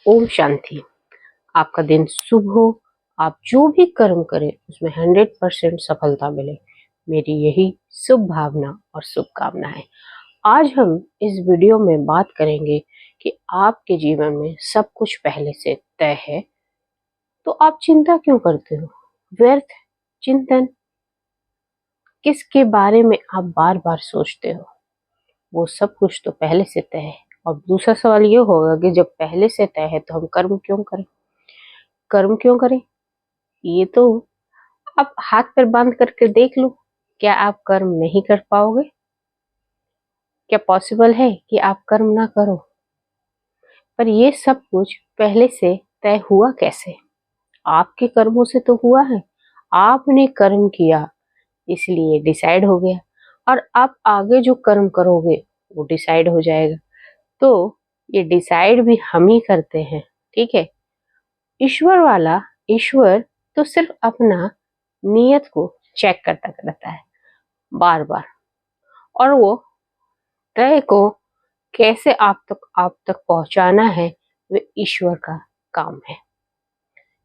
ओम शांति। आपका दिन शुभ हो। आप जो भी कर्म करें उसमें 100% सफलता मिले, मेरी यही शुभ भावना और शुभकामना है। आज हम इस वीडियो में बात करेंगे कि आपके जीवन में सब कुछ पहले से तय है, तो आप चिंता क्यों करते हो? व्यर्थ चिंतन, किसके बारे में आप बार बार सोचते हो? वो सब कुछ तो पहले से तय है। और दूसरा सवाल ये होगा कि जब पहले से तय है तो हम कर्म क्यों करें? कर्म क्यों करें? ये तो आप हाथ पैर बांध करके देख लो, क्या आप कर्म नहीं कर पाओगे? क्या पॉसिबल है कि आप कर्म ना करो? पर ये सब कुछ पहले से तय हुआ कैसे? आपके कर्मों से तो हुआ है। आपने कर्म किया इसलिए डिसाइड हो गया, और आप आगे जो कर्म करोगे वो डिसाइड हो जाएगा। तो ये डिसाइड भी हम ही करते हैं, ठीक है। ईश्वर तो सिर्फ अपना नियत को चेक करता रहता है बार बार, और वो तय को कैसे आप तक पहुंचाना है वे ईश्वर का काम है।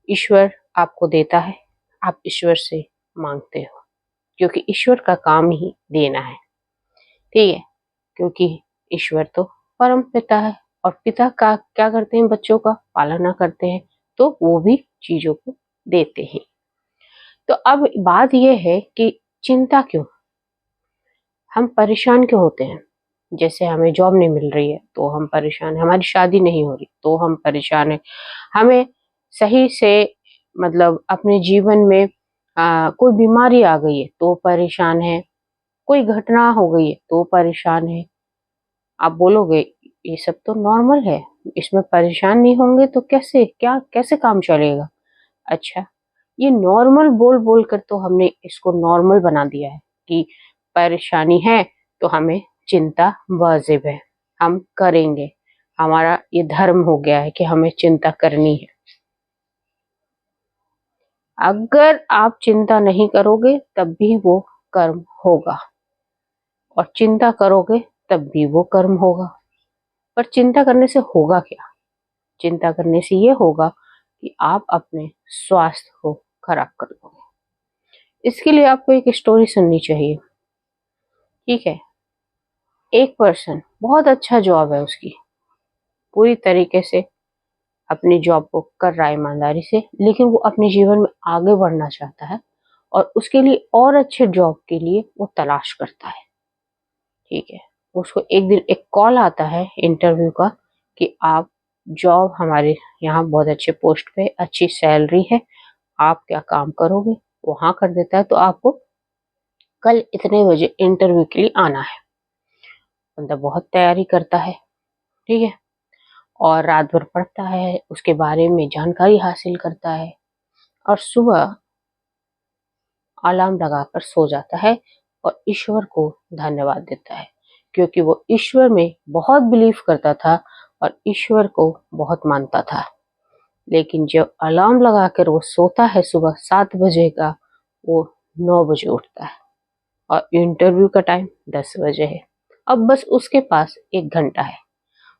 ईश्वर आपको देता है, आप ईश्वर से मांगते हो, क्योंकि ईश्वर का काम ही देना है, ठीक है। क्योंकि ईश्वर तो परम पिता है, और पिता का क्या करते हैं? बच्चों का पालना करते हैं, तो वो भी चीजों को देते हैं। तो अब बात यह है कि चिंता क्यों, हम परेशान क्यों होते हैं? जैसे हमें जॉब नहीं मिल रही है तो हम परेशान हैं, हमारी शादी नहीं हो रही तो हम परेशान हैं, हमें सही से मतलब अपने जीवन में कोई बीमारी आ गई है तो परेशान है, कोई घटना हो गई है तो परेशान है। आप बोलोगे ये सब तो नॉर्मल है, इसमें परेशान नहीं होंगे तो कैसे काम चलेगा? अच्छा, ये नॉर्मल बोल बोल कर तो हमने इसको नॉर्मल बना दिया है कि परेशानी है तो हमें चिंता वाजिब है, हम करेंगे, हमारा ये धर्म हो गया है कि हमें चिंता करनी है। अगर आप चिंता नहीं करोगे तब भी वो कर्म होगा, और चिंता करोगे तब भी वो कर्म होगा। पर चिंता करने से होगा क्या? चिंता करने से ये होगा कि आप अपने स्वास्थ्य को खराब कर दोगे। इसके लिए आपको एक स्टोरी सुननी चाहिए, ठीक है। एक पर्सन, बहुत अच्छा जॉब है उसकी, पूरी तरीके से अपनी जॉब को कर रहा है ईमानदारी से, लेकिन वो अपने जीवन में आगे बढ़ना चाहता है और उसके लिए और अच्छे जॉब के लिए वो तलाश करता है, ठीक है। उसको एक दिन एक कॉल आता है इंटरव्यू का कि आप जॉब हमारे यहाँ बहुत अच्छे पोस्ट पे, अच्छी सैलरी है, आप क्या काम करोगे? वो हाँ कर देता है, तो आपको कल इतने बजे इंटरव्यू के लिए आना है। बंदा बहुत तैयारी करता है, ठीक है, और रात भर पढ़ता है, उसके बारे में जानकारी हासिल करता है, और सुबह अलार्म लगाकर सो जाता है और ईश्वर को धन्यवाद देता है, क्योंकि वो ईश्वर में बहुत बिलीव करता था और ईश्वर को बहुत मानता था। लेकिन जब अलार्म लगाकर वो सोता है सुबह 7 बजे का, वो 9 बजे उठता है और इंटरव्यू का टाइम 10 बजे है। अब बस उसके पास 1 घंटा है।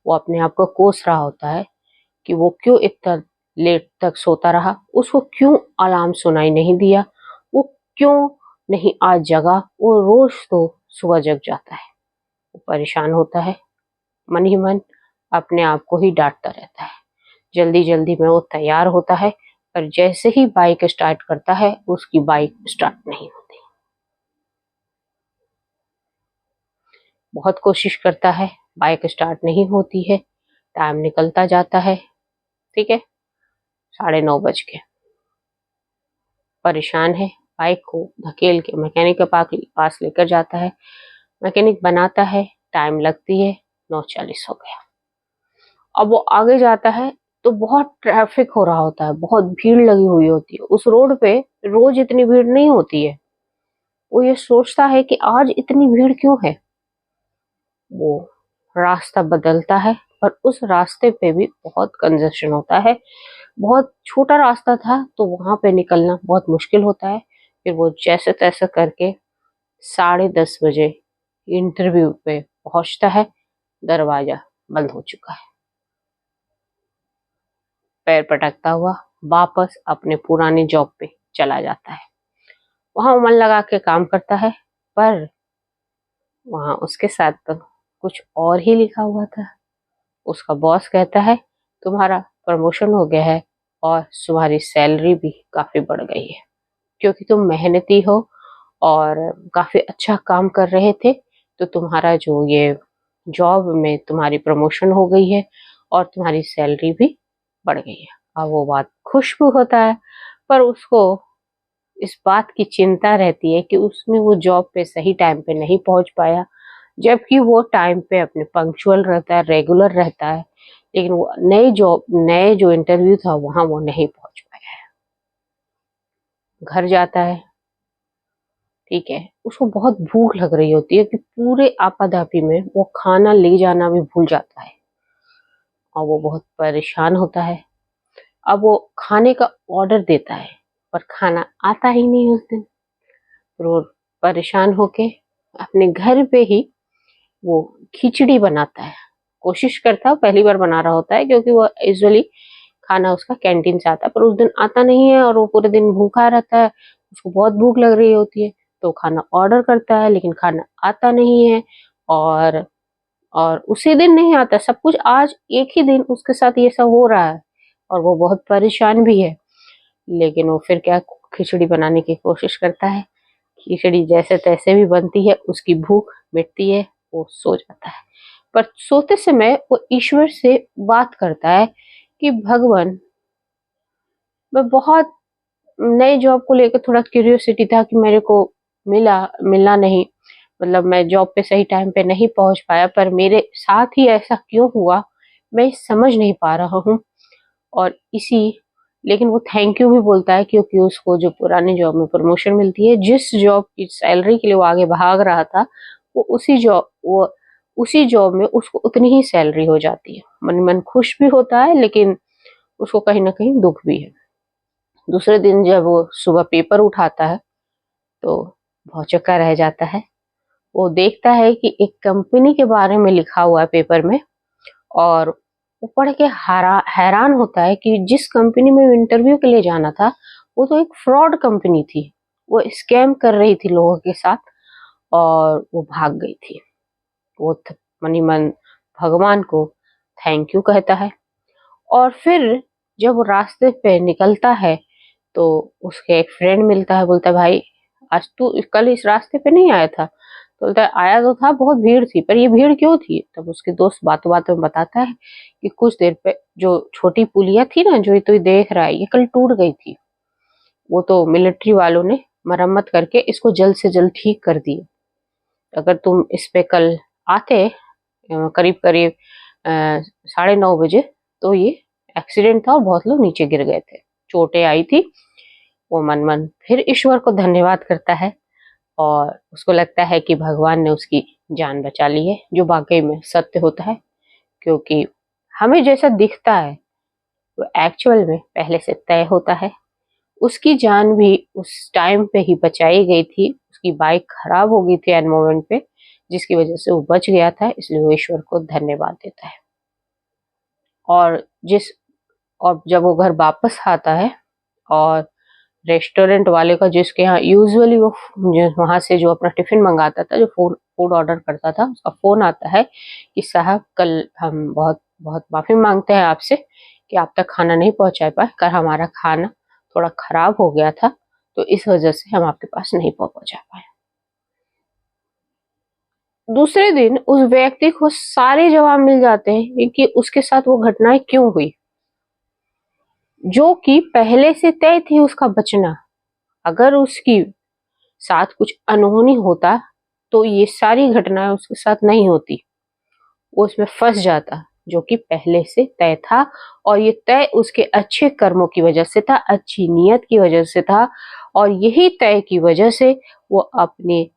वो अपने आप को कोस रहा होता है कि वो क्यों इतना लेट तक सोता रहा, उसको क्यों अलार्म सुनाई नहीं दिया, वो क्यों नहीं आज जगा, वो रोज तो सुबह जग जाता है। वो परेशान होता है, मन ही मन अपने आप को ही डांटता रहता है। जल्दी जल्दी में वो तैयार होता है, पर जैसे ही बाइक स्टार्ट करता है उसकी बाइक स्टार्ट नहीं होती। बहुत कोशिश करता है, बाइक स्टार्ट नहीं होती है, टाइम निकलता जाता है, ठीक है। 9:30 बज गए, परेशान है, बाइक को धकेल के मैकेनिक के पास लेकर जाता है। मैकेनिक बनाता है, टाइम लगती है, 9:40 हो गया। अब वो आगे जाता है तो बहुत ट्रैफिक हो रहा होता है, बहुत भीड़ लगी हुई होती है। उस रोड पे रोज इतनी भीड़ नहीं होती है। वो ये सोचता है कि आज इतनी भीड़ क्यों है। वो रास्ता बदलता है, पर उस रास्ते पे भी बहुत कंजेशन होता है। बहुत छोटा रास्ता था तो वहां पे निकलना बहुत मुश्किल होता है। फिर वो जैसे तैसे करके 10:30 बजे इंटरव्यू पे पहुंचता है। दरवाजा बंद हो चुका है। पैर पटकता हुआ वापस अपने पुराने जॉब पे चला जाता है। वहां मन लगा के काम करता है, पर वहां उसके साथ तो कुछ और ही लिखा हुआ था। उसका बॉस कहता है तुम्हारा प्रमोशन हो गया है और तुम्हारी सैलरी भी काफी बढ़ गई है, क्योंकि तुम मेहनती हो और काफी अच्छा काम कर रहे थे, तो तुम्हारा जो ये जॉब में तुम्हारी प्रमोशन हो गई है और तुम्हारी सैलरी भी बढ़ गई है। अब वो बात खुश भी होता है, पर उसको इस बात की चिंता रहती है कि उसने वो जॉब पे सही टाइम पे नहीं पहुंच पाया, जबकि वो टाइम पे अपने पंक्चुअल रहता है, रेगुलर रहता है, लेकिन वो नए जो इंटरव्यू था वहां वो नहीं पहुंच पाया है। घर जाता है, ठीक है, उसको बहुत भूख लग रही होती है कि पूरे आपाधापी में वो खाना ले जाना भी भूल जाता है और वो बहुत परेशान होता है। अब वो खाने का ऑर्डर देता है, पर खाना आता ही नहीं उस दिन। फिर वो परेशान होके अपने घर पे ही वो खिचड़ी बनाता है। कोशिश करता है, पहली बार बना रहा होता है, क्योंकि वो यूजुअली खाना उसका कैंटीन से आता है, पर उस दिन आता नहीं है और वो पूरे दिन भूखा रहता है। उसको बहुत भूख लग रही होती है, तो खाना ऑर्डर करता है, लेकिन खाना आता नहीं है। और और उसी दिन नहीं आता, सब कुछ आज एक ही दिन उसके साथ ये सब हो रहा है और वो बहुत परेशान भी है। लेकिन वो फिर क्या, खिचड़ी बनाने की कोशिश करता है। खिचड़ी जैसे तैसे भी बनती है, उसकी भूख मिटती है, वो सो जाता है। पर सोते समय वो ईश्वर से बात करता है कि भगवान, मैं बहुत नई जॉब को लेकर थोड़ा क्यूरियोसिटी था कि मेरे को मिलना नहीं, मतलब मैं जॉब पे सही टाइम पे नहीं पहुंच पाया, पर मेरे साथ ही ऐसा क्यों हुआ मैं समझ नहीं पा रहा हूँ। और इसी लेकिन वो थैंक यू भी बोलता है, क्योंकि उसको जो पुरानी जॉब में प्रमोशन मिलती है, जिस जॉब की सैलरी के लिए वो आगे भाग रहा था, वो उसी जॉब में उसको उतनी ही सैलरी हो जाती है। मन मन खुश भी होता है, लेकिन उसको कहीं ना कहीं दुख भी है। दूसरे दिन जब वो सुबह पेपर उठाता है, तो भौचक्का रह जाता है। वो देखता है कि एक कंपनी के बारे में लिखा हुआ है पेपर में, और वो पढ़ के हैरान होता है कि जिस कंपनी में इंटरव्यू के लिए जाना था, वो तो एक फ्रॉड कंपनी थी। वो स्कैम कर रही थी लोगों के साथ और वो भाग गई थी। वो मनी मन भगवान को थैंक यू कहता है। और फिर जब वो रास्ते पे निकलता है, तो उसके एक फ्रेंड मिलता है, बोलता है भाई, आज तू कल इस रास्ते पे नहीं आया था? तो बोलता है आया तो था, बहुत भीड़ थी, पर ये भीड़ क्यों थी? तब उसके दोस्त बातों बातों में बताता है कि कुछ देर पे जो छोटी पुलिया थी ना, जो तू देख रहा है, ये कल टूट गई थी। वो तो मिलिट्री वालों ने मरम्मत करके इसको जल्द से जल्द ठीक कर दी। अगर तुम इस पे कल आते करीब करीब 9:30 बजे, तो ये एक्सीडेंट था और बहुत लोग नीचे गिर गए थे, चोटें आई थी। वो मन मन फिर ईश्वर को धन्यवाद करता है और उसको लगता है कि भगवान ने उसकी जान बचा ली है, जो वाकई में सत्य होता है। क्योंकि हमें जैसा दिखता है वो एक्चुअल में पहले से तय होता है। उसकी जान भी उस टाइम पे ही बचाई गई थी। उसकी बाइक खराब हो गई थी एन मोमेंट पे, जिसकी वजह से वो बच गया था, इसलिए वो ईश्वर को धन्यवाद देता है। और जिस और जब वो घर वापस आता है, और रेस्टोरेंट वाले का, जिसके यहाँ यूजुअली वो वहां से जो अपना टिफिन मंगाता था, जो फूड ऑर्डर करता था, उसका फोन आता है कि साहब, कल हम बहुत बहुत माफी मांगते हैं आपसे कि आप तक खाना नहीं पहुंचा पाए। कल हमारा खाना थोड़ा खराब हो गया था, तो इस वजह से हम आपके पास नहीं पहुंचा पाए। दूसरे दिन उस व्यक्ति को सारे जवाब मिल जाते हैं कि उसके साथ वो घटनाएं क्यों हुई, जो कि पहले से तय थी उसका बचना। अगर उसकी साथ कुछ अनहोनी होता, तो ये सारी घटनाएं उसके साथ नहीं होती, वो उसमें फंस जाता, जो कि पहले से तय था। और ये तय उसके अच्छे कर्मों की वजह से था, अच्छी नीयत की वजह से था। और यही तय की वजह से वो अपने,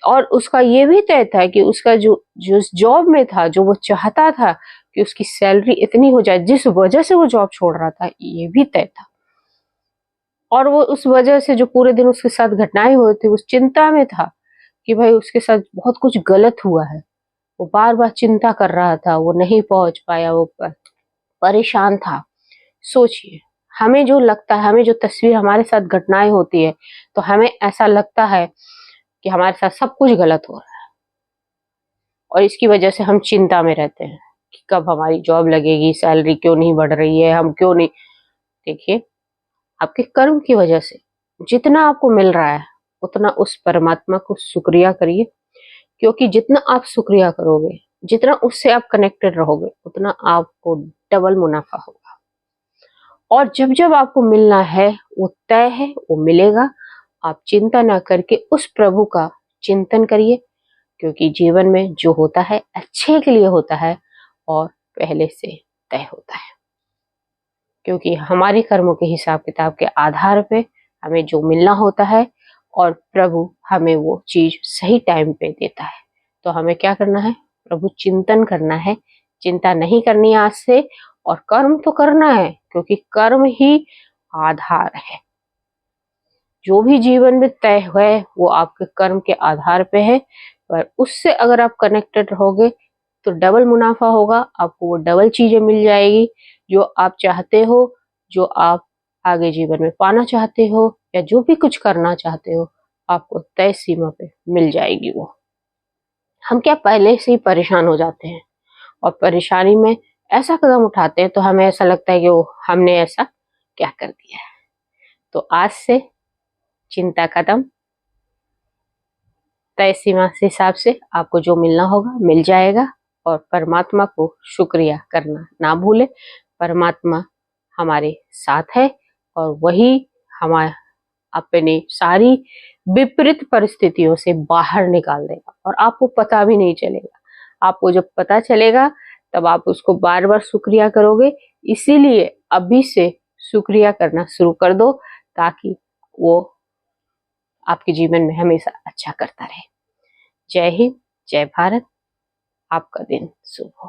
और उसका ये भी तय था कि उसका जो जो जॉब में था, जो वो चाहता था कि उसकी सैलरी इतनी हो जाए, जिस वजह से वो जॉब छोड़ रहा था, ये भी तय था। और वो उस वजह से जो पूरे दिन उसके साथ घटनाएं हुई थी, उस चिंता में था कि भाई उसके साथ बहुत कुछ गलत हुआ है। वो बार बार चिंता कर रहा था, वो नहीं पहुंच पाया, वो परेशान था। सोचिए, हमें जो लगता है, हमें जो तस्वीर हमारे साथ घटनाएं होती है, तो हमें ऐसा लगता है कि हमारे साथ सब कुछ गलत हो रहा है और इसकी वजह से हम चिंता में रहते हैं कि कब हमारी जॉब लगेगी, सैलरी क्यों नहीं बढ़ रही है, हम क्यों नहीं। देखिए, आपके कर्म की वजह से जितना आपको मिल रहा है उतना उस परमात्मा को शुक्रिया करिए, क्योंकि जितना आप शुक्रिया करोगे, जितना उससे आप कनेक्टेड रहोगे, उतना आपको डबल मुनाफा होगा। और जब जब आपको मिलना है वो तय है, वो मिलेगा। आप चिंता ना करके उस प्रभु का चिंतन करिए, क्योंकि जीवन में जो होता है अच्छे के लिए होता है और पहले से तय होता है। क्योंकि हमारे कर्मों के हिसाब किताब के आधार पे हमें जो मिलना होता है और प्रभु हमें वो चीज सही टाइम पे देता है। तो हमें क्या करना है? प्रभु चिंतन करना है, चिंता नहीं करनी है आज से। और कर्म तो करना है, क्योंकि कर्म ही आधार है। जो भी जीवन में तय है वो आपके कर्म के आधार पे है, पर उससे अगर आप कनेक्टेड रहोगे तो डबल मुनाफा होगा। आपको वो डबल चीजें मिल जाएगी जो आप चाहते हो, जो आप आगे जीवन में पाना चाहते हो, या जो भी कुछ करना चाहते हो, आपको तय सीमा पे मिल जाएगी वो। हम क्या पहले से ही परेशान हो जाते हैं और परेशानी में ऐसा कदम उठाते हैं तो हमें ऐसा लगता है कि वो हमने ऐसा क्या कर दिया है। तो आज से चिंता खत्म, तय सीमा के हिसाब से आपको जो मिलना होगा मिल जाएगा। और परमात्मा को शुक्रिया करना ना भूले। परमात्मा हमारे साथ है और वही हमारे अपने सारी विपरीत परिस्थितियों से बाहर निकाल देगा और आपको पता भी नहीं चलेगा। आपको जब पता चलेगा तब आप उसको बार बार शुक्रिया करोगे। इसीलिए अभी से शुक्रिया करना शुरू कर दो, ताकि वो आपके जीवन में हमेशा अच्छा करता रहे। जय हिंद, जय भारत। आपका दिन शुभ हो।